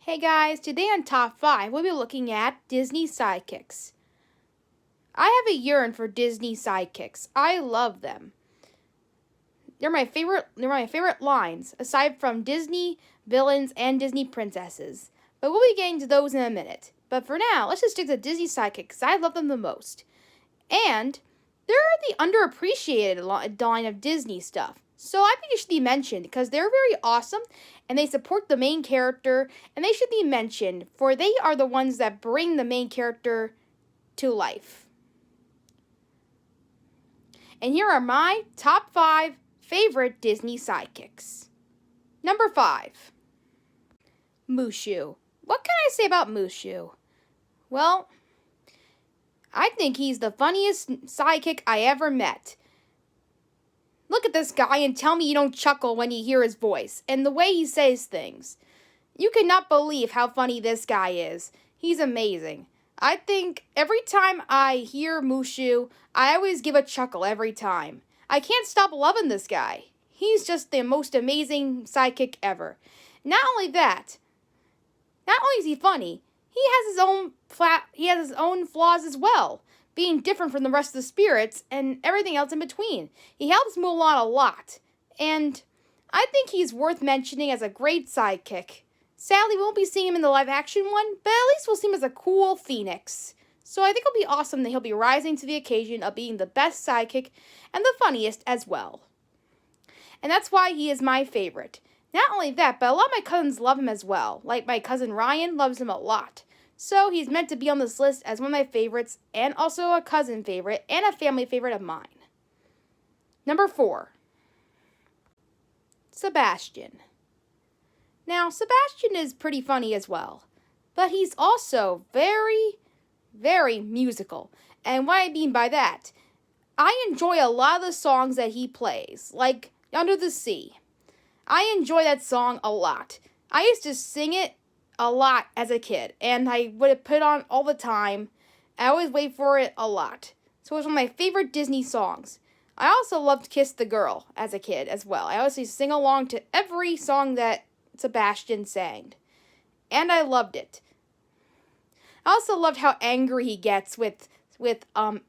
Hey guys, today on Top 5, we'll be looking at Disney Sidekicks. I have a yearn for Disney Sidekicks. I love them. They're my favorite lines, aside from Disney villains and Disney princesses. But we'll be getting to those in a minute. But for now, let's just stick to Disney Sidekicks because I love them the most. And they're the underappreciated line of Disney stuff. So I think it should be mentioned because they're very awesome and they support the main character and they should be mentioned for they are the ones that bring the main character to life. And here are my top 5 favorite Disney sidekicks. Number 5. Mushu. What can I say about Mushu? Well, I think he's the funniest sidekick I ever met. Look at this guy and tell me you don't chuckle when you hear his voice and the way he says things. You cannot believe how funny this guy is. He's amazing. I think every time I hear Mushu, I always give a chuckle every time. I can't stop loving this guy. He's just the most amazing sidekick ever. Not only that, not only is he funny, he has his own flaws as well, being different from the rest of the spirits and everything else in between. He helps Mulan a lot, and I think he's worth mentioning as a great sidekick. Sadly, we won't be seeing him in the live-action one, but at least we'll see him as a cool phoenix. So I think it'll be awesome that he'll be rising to the occasion of being the best sidekick and the funniest as well. And that's why he is my favorite. Not only that, but a lot of my cousins love him as well. Like my cousin Ryan loves him a lot. So he's meant to be on this list as one of my favorites and also a cousin favorite and a family favorite of mine. Number 4. Sebastian. Now, Sebastian is pretty funny as well, but he's also very, very musical. And what I mean by that, I enjoy a lot of the songs that he plays, like Under the Sea. I enjoy that song a lot. I used to sing it a lot as a kid, and I would put it on all the time. I always wait for it a lot. So it was one of my favorite Disney songs. I also loved Kiss the Girl as a kid as well. I always used to sing along to every song that Sebastian sang, and I loved it. I also loved how angry he gets with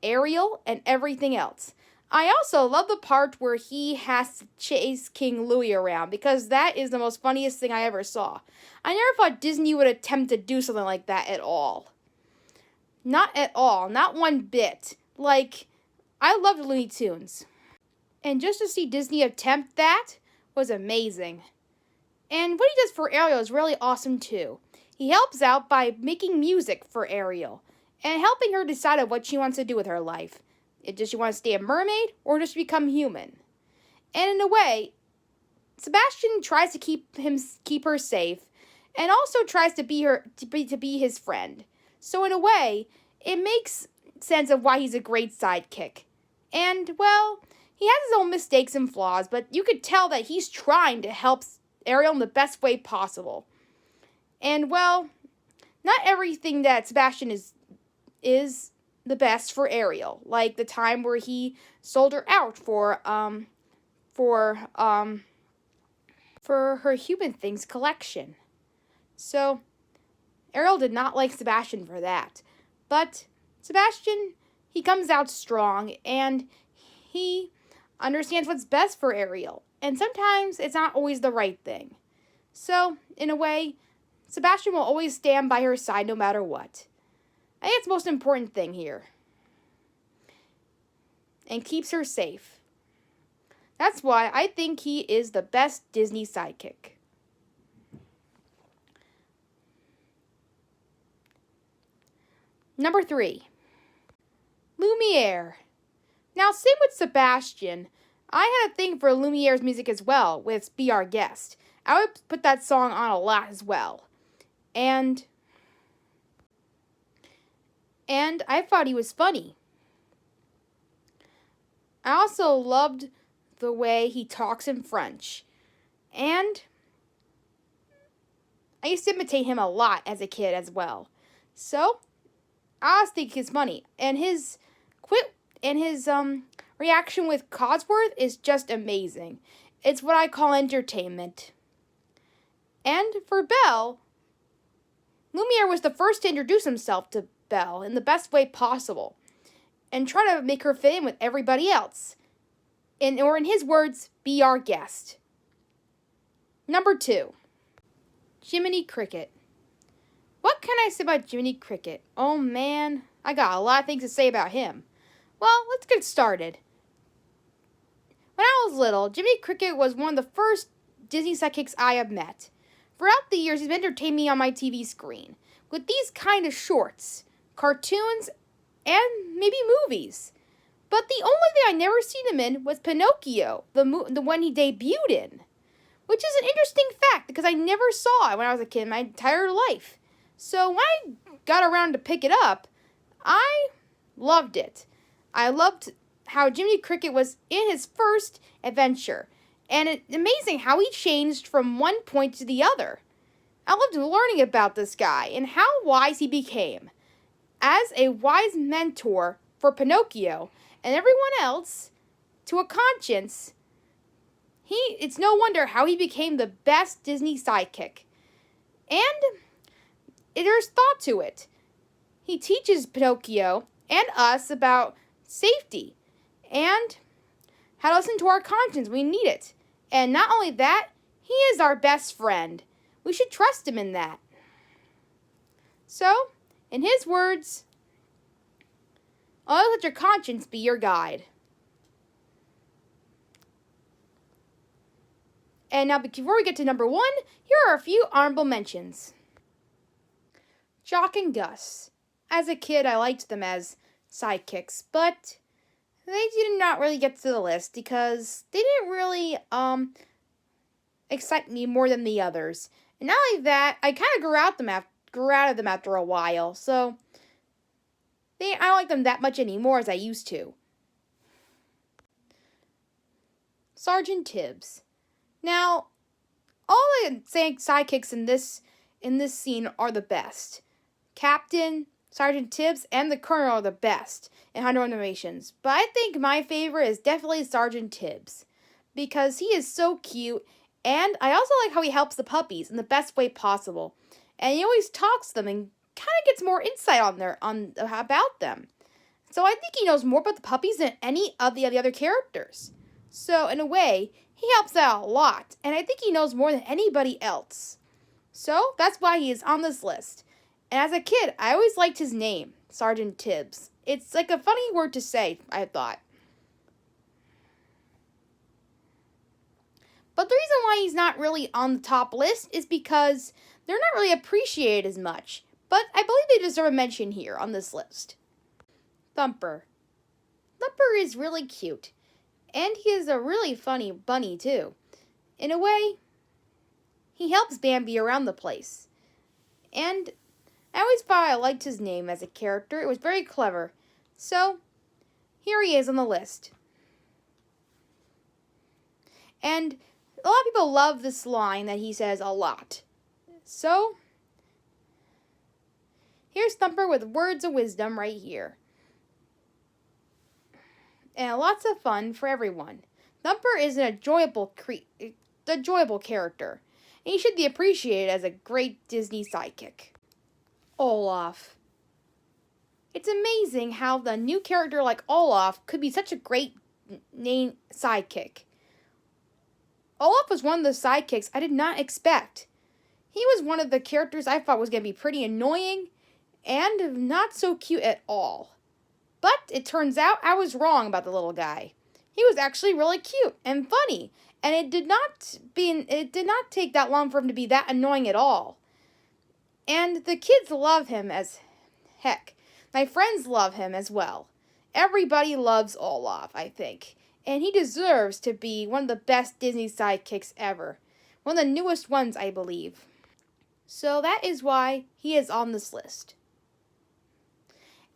Ariel and everything else. I also love the part where he has to chase King Louie around because that is the most funniest thing I ever saw. I never thought Disney would attempt to do something like that at all. Not at all. Not one bit. Like, I loved Looney Tunes. And just to see Disney attempt that was amazing. And what he does for Ariel is really awesome too. He helps out by making music for Ariel and helping her decide on what she wants to do with her life. Does she want to stay a mermaid or does she become human? And in a way, Sebastian tries to keep her safe and also tries to be his friend. So in a way, it makes sense of why he's a great sidekick. And well, he has his own mistakes and flaws, but you could tell that he's trying to help Ariel in the best way possible. And well, not everything that Sebastian is the best for Ariel, like the time where he sold her out for her Human Things collection. So Ariel did not like Sebastian for that. But Sebastian, he comes out strong and he understands what's best for Ariel. And sometimes it's not always the right thing. So, in a way, Sebastian will always stand by her side no matter what. I think it's the most important thing here. And keeps her safe. That's why I think he is the best Disney sidekick. Number 3. Lumiere. Now, same with Sebastian. I had a thing for Lumiere's music as well with Be Our Guest. I would put that song on a lot as well. And I thought he was funny. I also loved the way he talks in French. And I used to imitate him a lot as a kid as well. So, I always think he's funny. And his reaction with Cosworth is just amazing. It's what I call entertainment. And for Belle, Lumiere was the first to introduce himself to Belle in the best way possible and try to make her fit in with everybody else. Or in his words, be our guest. Number 2, Jiminy Cricket. What can I say about Jiminy Cricket? Oh man, I got a lot of things to say about him. Well, let's get started. When I was little, Jiminy Cricket was one of the first Disney sidekicks I have met. Throughout the years, he's entertained me on my TV screen with these kind of shorts, cartoons, and maybe movies. But the only thing I never seen him in was Pinocchio, the one he debuted in, which is an interesting fact because I never saw it when I was a kid in my entire life. So when I got around to pick it up, I loved it. I loved how Jiminy Cricket was in his first adventure, and it's amazing how he changed from one point to the other. I loved learning about this guy and how wise he became. As a wise mentor for Pinocchio and everyone else, to a conscience, it's no wonder how he became the best Disney sidekick. And there's thought to it. He teaches Pinocchio and us about safety and how to listen to our conscience when we need it. And not only that, he is our best friend. We should trust him in that. So, in his words, always let your conscience be your guide. And now, before we get to number 1, here are a few honorable mentions. Jock and Gus. As a kid, I liked them as sidekicks, but they did not really get to the list because they didn't really excite me more than the others. And not only that, I kind of grew out of them after a while, so I don't like them that much anymore as I used to. Sergeant Tibbs. Now, all the sidekicks in this scene are the best. Captain, Sergeant Tibbs, and the Colonel are the best in 100 Animations. But I think my favorite is definitely Sergeant Tibbs because he is so cute, and I also like how he helps the puppies in the best way possible. And he always talks to them and kind of gets more insight about them. So I think he knows more about the puppies than any of the other characters. So in a way, he helps out a lot, and I think he knows more than anybody else. So that's why he is on this list. And as a kid, I always liked his name, Sergeant Tibbs. It's like a funny word to say, I thought. But the reason why he's not really on the top list is because they're not really appreciated as much. But I believe they deserve a mention here on this list. Thumper. Thumper is really cute. And he is a really funny bunny, too. In a way, he helps Bambi around the place. And I always thought I liked his name as a character. It was very clever. So, here he is on the list. And a lot of people love this line that he says a lot. So, here's Thumper with words of wisdom right here. And lots of fun for everyone. Thumper is an enjoyable character, and he should be appreciated as a great Disney sidekick. Olaf. It's amazing how the new character like Olaf could be such a great name sidekick. Olaf was one of the sidekicks I did not expect. He was one of the characters I thought was going to be pretty annoying and not so cute at all. But it turns out I was wrong about the little guy. He was actually really cute and funny, and it did not take that long for him to be that annoying at all. And the kids love him as heck. My friends love him as well. Everybody loves Olaf, I think, and he deserves to be one of the best Disney sidekicks ever. One of the newest ones, I believe. So that is why he is on this list.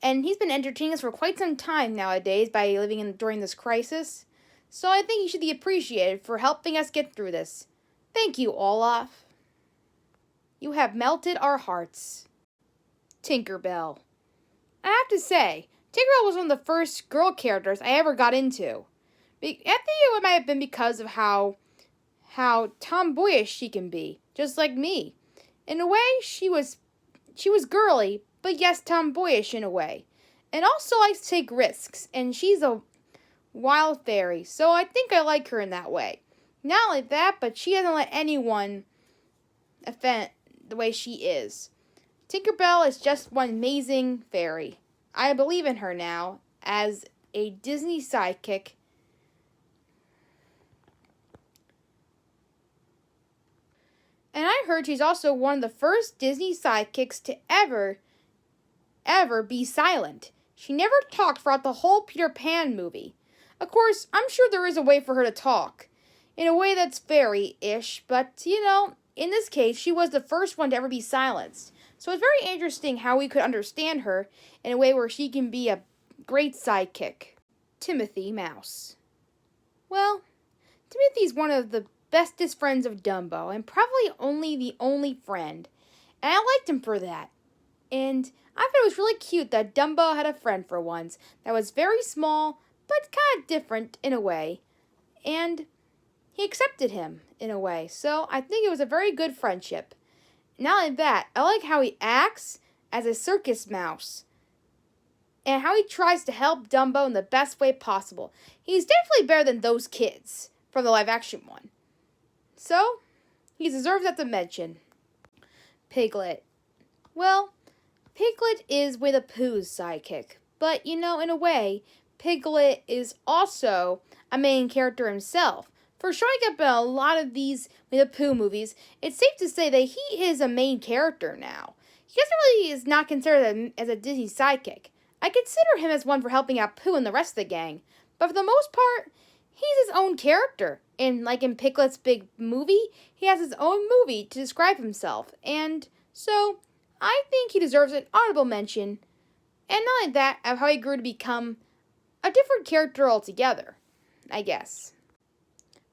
And he's been entertaining us for quite some time nowadays by living during this crisis. So I think he should be appreciated for helping us get through this. Thank you, Olaf. You have melted our hearts. Tinkerbell. I have to say, Tinkerbell was one of the first girl characters I ever got into. I think it might have been because of how tomboyish she can be, just like me. In a way, she was she was girly, but yes, tomboyish in a way. And also likes to take risks, and she's a wild fairy, so I think I like her in that way. Not only that, but she doesn't let anyone offend the way she is. Tinkerbell is just one amazing fairy. I believe in her now as a Disney sidekick. And I heard she's also one of the first Disney sidekicks to ever be silent. She never talked throughout the whole Peter Pan movie. Of course, I'm sure there is a way for her to talk, in a way that's fairy-ish, but, in this case, she was the first one to ever be silenced. So it's very interesting how we could understand her in a way where she can be a great sidekick. Timothy Mouse. Well, Timothy's one of the bestest friends of Dumbo, and probably the only friend. And I liked him for that. And I thought it was really cute that Dumbo had a friend for once that was very small, but kind of different in a way. And he accepted him in a way. So I think it was a very good friendship. Not only that, I like how he acts as a circus mouse. And how he tries to help Dumbo in the best way possible. He's definitely better than those kids from the live action one. So, he deserves that to mention. Piglet. Well, Piglet is Winnie the Pooh's sidekick. But, in a way, Piglet is also a main character himself. For showing up in a lot of these Winnie the Pooh movies, it's safe to say that he is a main character now. He is not considered as a Disney sidekick. I consider him as one for helping out Pooh and the rest of the gang. But for the most part, he's his own character. And like in Piglet's big movie, he has his own movie to describe himself. And so, I think he deserves an honorable mention. And not only that, of how he grew to become a different character altogether, I guess.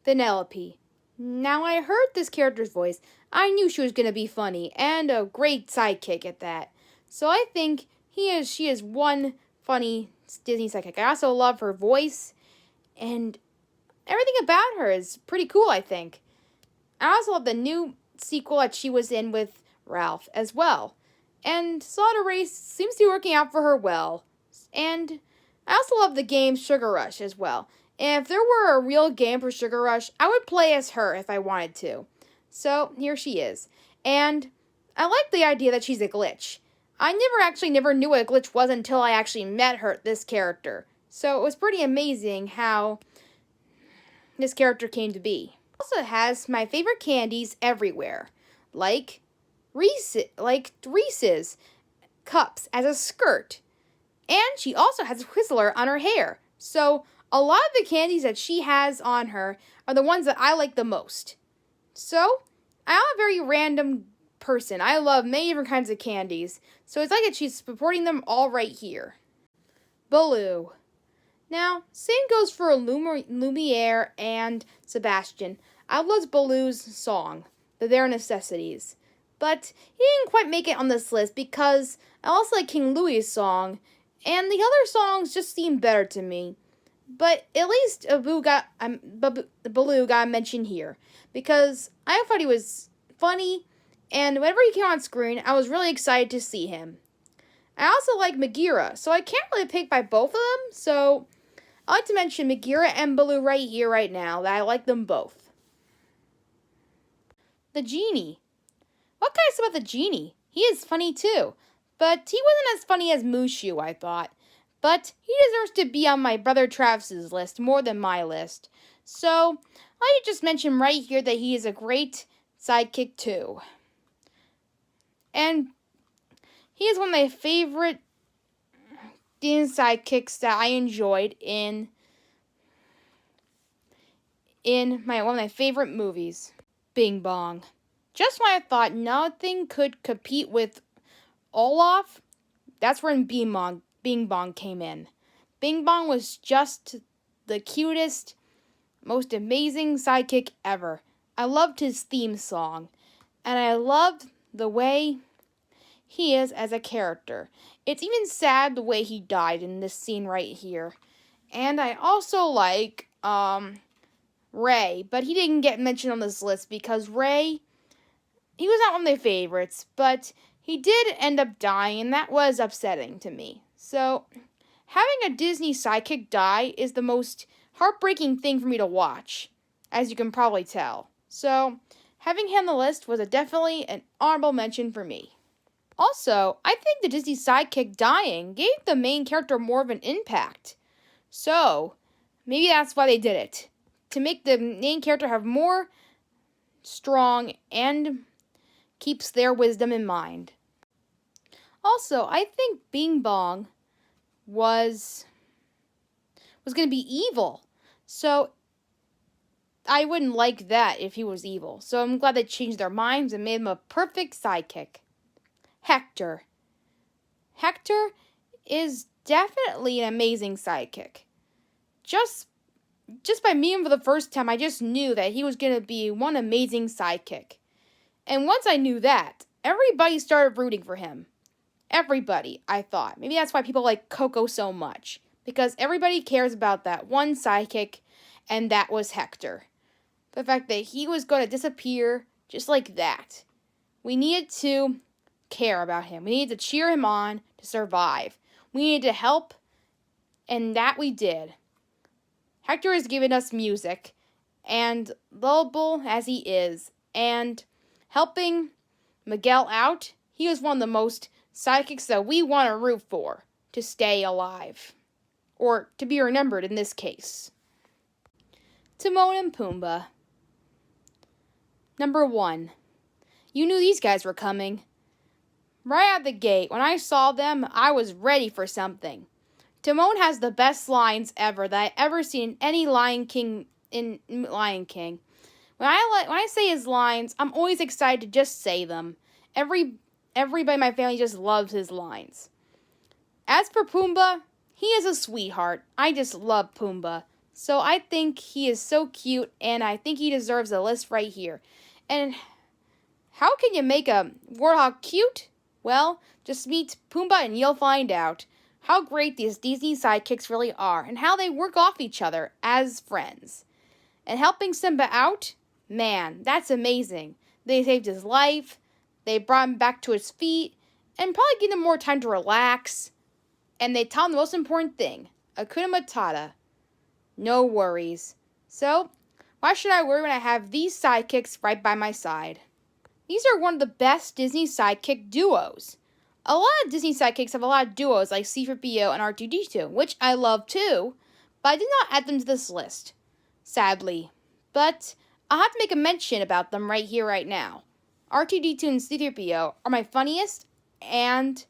Vanellope. Now, I heard this character's voice. I knew she was going to be funny, and a great sidekick at that. So I think she is one funny Disney sidekick. I also love her voice, and everything about her is pretty cool, I think. I also love the new sequel that she was in with Ralph as well. And Slaughter Race seems to be working out for her well. And I also love the game Sugar Rush as well. And if there were a real game for Sugar Rush, I would play as her if I wanted to. So, here she is. And I like the idea that she's a glitch. I never knew what a glitch was until I actually met this character. So, it was pretty amazing how this character came to be. It also has my favorite candies everywhere. Like Reese's cups as a skirt. And she also has a Whistler on her hair. So, a lot of the candies that she has on her are the ones that I like the most. So, I'm a very random person. I love many different kinds of candies. So, it's like that she's supporting them all right here. Baloo. Now, same goes for Lumiere and Sebastian. I loved Baloo's song, The Bare Necessities. But he didn't quite make it on this list because I also like King Louie's song, and the other songs just seem better to me. But at least Baloo got a mention here, because I thought he was funny, and whenever he came on screen, I was really excited to see him. I also like Bagheera, so I can't really pick by both of them, so I like to mention Bagheera and Baloo right here, right now, that I like them both. The Genie. What can I say about the Genie? He is funny too, but he wasn't as funny as Mushu, I thought. But he deserves to be on my brother Travis's list more than my list. So, I just mention right here that he is a great sidekick too. And he is one of my favorite Disney sidekicks that I enjoyed in one of my favorite movies, Bing Bong. Just when I thought nothing could compete with Olaf, that's when Bing Bong came in. Bing Bong was just the cutest, most amazing sidekick ever. I loved his theme song, and I loved the way he is as a character. It's even sad the way he died in this scene right here. And I also like Ray, but he didn't get mentioned on this list because Ray, he was not one of my favorites, but he did end up dying, and that was upsetting to me. So, having a Disney sidekick die is the most heartbreaking thing for me to watch, as you can probably tell. So, having him on the list was definitely an honorable mention for me. Also, I think the Disney sidekick dying gave the main character more of an impact. So, maybe that's why they did it. To make the main character have more strong and keeps their wisdom in mind. Also, I think Bing Bong was going to be evil. So, I wouldn't like that if he was evil. So, I'm glad they changed their minds and made him a perfect sidekick. Hector. Hector is definitely an amazing sidekick. Just by meeting him for the first time, I just knew that he was going to be one amazing sidekick. And once I knew that, everybody started rooting for him. Everybody, I thought. Maybe that's why people like Coco so much. Because everybody cares about that one sidekick, and that was Hector. The fact that he was going to disappear just like that. We needed to care about him. We needed to cheer him on to survive. We needed to help, and that we did. Hector has given us music, and lovable as he is, and helping Miguel out, he was one of the most sidekicks that we want to root for to stay alive. Or to be remembered in this case. Timon and Pumbaa. Number 1. You knew these guys were coming. Right out the gate, when I saw them, I was ready for something. Timon has the best lines ever that I ever seen in any Lion King. When I say his lines, I'm always excited to just say them. Everybody in my family just loves his lines. As for Pumbaa, he is a sweetheart. I just love Pumbaa. So I think he is so cute, and I think he deserves a list right here. And how can you make a warthog cute? Well, just meet Pumbaa and you'll find out how great these Disney sidekicks really are and how they work off each other as friends. And helping Simba out? Man, that's amazing. They saved his life, they brought him back to his feet, and probably gave him more time to relax. And they taught him the most important thing, Hakuna Matata. No worries. So, why should I worry when I have these sidekicks right by my side? These are one of the best Disney sidekick duos. A lot of Disney sidekicks have a lot of duos like C-3PO and R2-D2, which I love too, but I did not add them to this list, sadly. But I'll have to make a mention about them right here, right now. R2-D2 and C-3PO are my funniest, and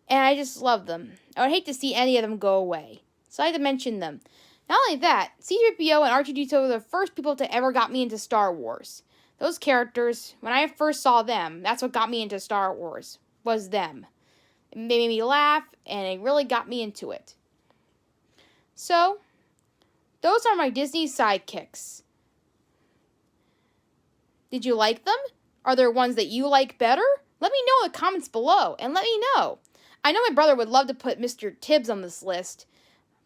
I just love them. I would hate to see any of them go away, so I had to mention them. Not only that, C-3PO and R2-D2 were the first people to ever got me into Star Wars. Those characters, when I first saw them, that's what got me into Star Wars, was them. They made me laugh, and it really got me into it. So, those are my Disney sidekicks. Did you like them? Are there ones that you like better? Let me know in the comments below, and let me know. I know my brother would love to put Mr. Tibbs on this list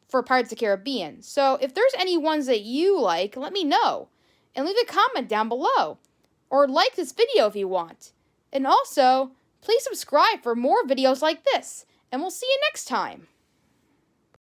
for Pirates of the Caribbean. So, if there's any ones that you like, let me know. And leave a comment down below. Or like this video if you want. And also, please subscribe for more videos like this. And we'll see you next time.